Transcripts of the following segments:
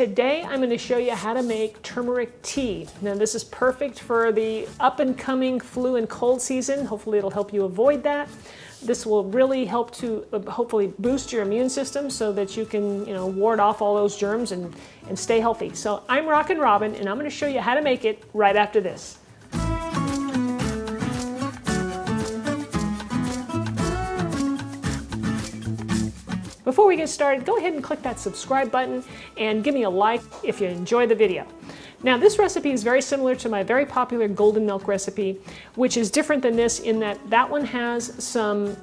Today I'm going to show you how to make turmeric tea. Now this is perfect for the up and coming flu and cold season. Hopefully it'll help you avoid that. This will really help to hopefully boost your immune system so that you can, ward off all those germs and stay healthy. So I'm Rockin' Robin and I'm going to show you how to make it right after this. Before we get started, go ahead and click that subscribe button and give me a like if you enjoy the video. Now this recipe is very similar to my very popular golden milk recipe, which is different than this in that one has some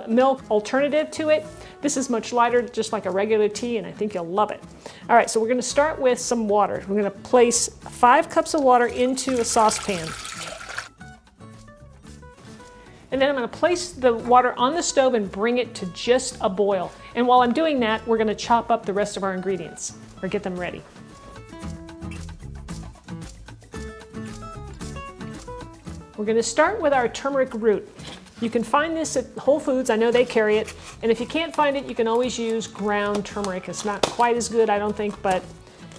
milk alternative to it. This is much lighter, just like a regular tea, and I think you'll love it. All right, so we're going to start with some water. We're going to place 5 cups of water into a saucepan. And then I'm going to place the water on the stove and bring it to just a boil. And while I'm doing that, we're going to chop up the rest of our ingredients, or get them ready. We're going to start with our turmeric root. You can find this at Whole Foods, I know they carry it. And if you can't find it, you can always use ground turmeric. It's not quite as good, I don't think, but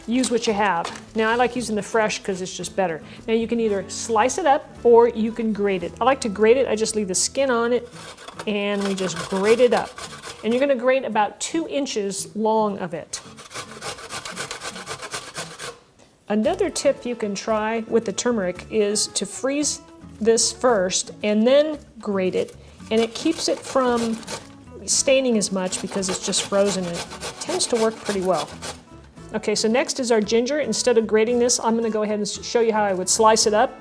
use what you have. Now I like using the fresh because it's just better. Now you can either slice it up or you can grate it. I like to grate it, I just leave the skin on it and we just grate it up. And you're going to grate about 2 inches long of it. Another tip you can try with the turmeric is to freeze this first and then grate it, and it keeps it from staining as much because it's just frozen and it tends to work pretty well. Okay, so next is our ginger. Instead of grating this, I'm going to go ahead and show you how I would slice it up.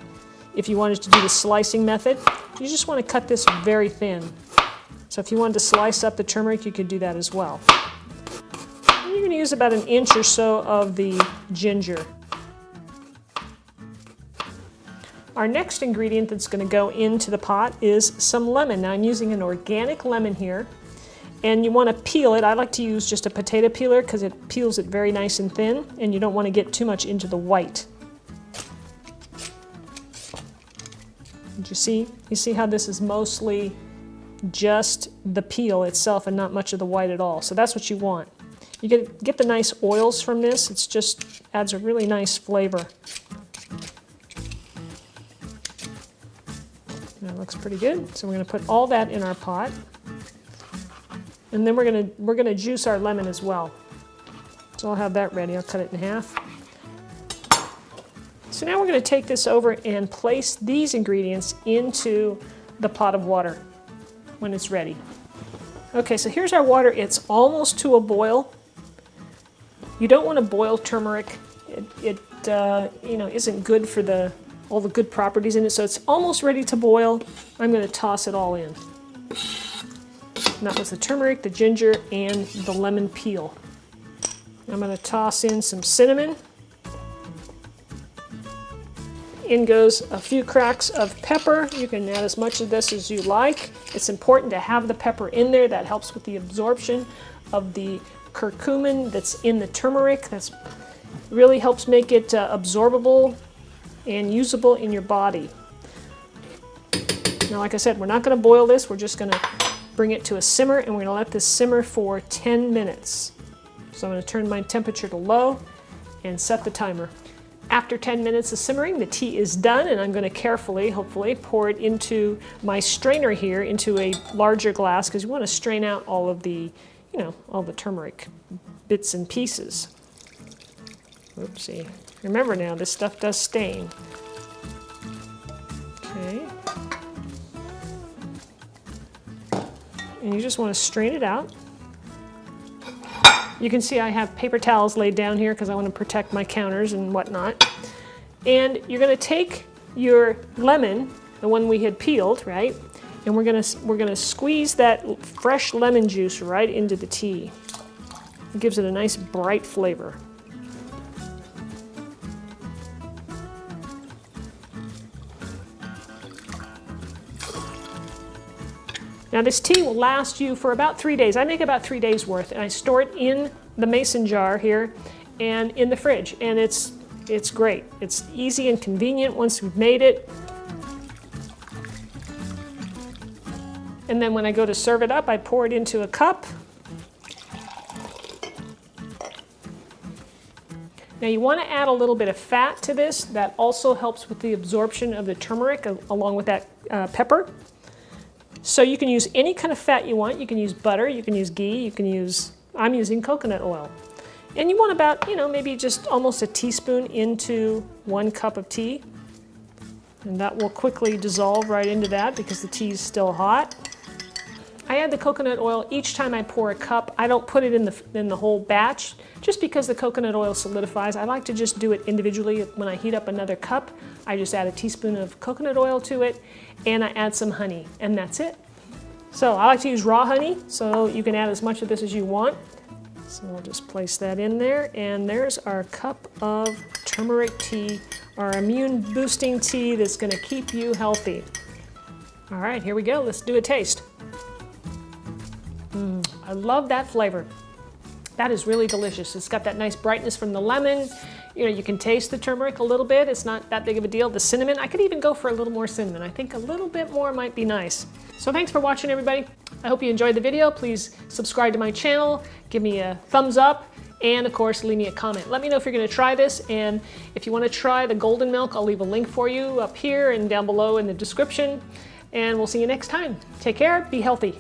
If you wanted to do the slicing method, you just want to cut this very thin. So if you wanted to slice up the turmeric, you could do that as well. And you're going to use about 1 inch or so of the ginger. Our next ingredient that's going to go into the pot is some lemon. Now I'm using an organic lemon here. And you want to peel it. I like to use just a potato peeler because it peels it very nice and thin, and you don't want to get too much into the white. Did you see? You see how this is mostly just the peel itself and not much of the white at all. So that's what you want. You get the nice oils from this. It's just adds a really nice flavor. That looks pretty good. So we're going to put all that in our pot. And then we're gonna juice our lemon as well. So I'll have that ready. I'll cut it in half. So now we're gonna take this over and place these ingredients into the pot of water when it's ready. Okay, so here's our water. It's almost to a boil. You don't want to boil turmeric. It isn't good for all the good properties in it. So it's almost ready to boil. I'm gonna toss it all in. And that was the turmeric, the ginger, and the lemon peel. I'm going to toss in some cinnamon. In goes a few cracks of pepper. You can add as much of this as you like. It's important to have the pepper in there. That helps with the absorption of the curcumin that's in the turmeric. That really helps make it absorbable and usable in your body. Now, like I said, we're not going to boil this. We're just going to bring it to a simmer, and we're going to let this simmer for 10 minutes. So I'm going to turn my temperature to low and set the timer. After 10 minutes of simmering, the tea is done, and I'm going to carefully, hopefully, pour it into my strainer here into a larger glass because you want to strain out all of the, all the turmeric bits and pieces. Oopsie. Remember now, this stuff does stain. Okay. And you just want to strain it out. You can see I have paper towels laid down here because I want to protect my counters and whatnot. And you're going to take your lemon, the one we had peeled, right? And we're going to squeeze that fresh lemon juice right into the tea. It gives it a nice bright flavor. Now this tea will last you for about 3 days. I make about 3 days worth, and I store it in the mason jar here and in the fridge, and it's great. It's easy and convenient once you've made it. And then when I go to serve it up, I pour it into a cup. Now you want to add a little bit of fat to this. That also helps with the absorption of the turmeric along with that pepper. So you can use any kind of fat you want. You can use butter, you can use ghee, you can use, I'm using coconut oil. And you want about, maybe just almost a teaspoon into 1 cup of tea. And that will quickly dissolve right into that because the tea is still hot. I add the coconut oil each time I pour a cup. I don't put it in the whole batch just because the coconut oil solidifies. I like to just do it individually. When I heat up another cup, I just add a teaspoon of coconut oil to it and I add some honey, and that's it. So I like to use raw honey, so you can add as much of this as you want. So I'll just place that in there, and there's our cup of turmeric tea, our immune boosting tea that's going to keep you healthy. All right, here we go. Let's do a taste. I love that flavor. That is really delicious. It's got that nice brightness from the lemon. You can taste the turmeric a little bit. It's not that big of a deal. The cinnamon, I could even go for a little more cinnamon. I think a little bit more might be nice. So thanks for watching, everybody. I hope you enjoyed the video. Please subscribe to my channel, give me a thumbs up, and of course, leave me a comment. Let me know if you're gonna try this, and if you wanna try the golden milk, I'll leave a link for you up here and down below in the description. And we'll see you next time. Take care, be healthy.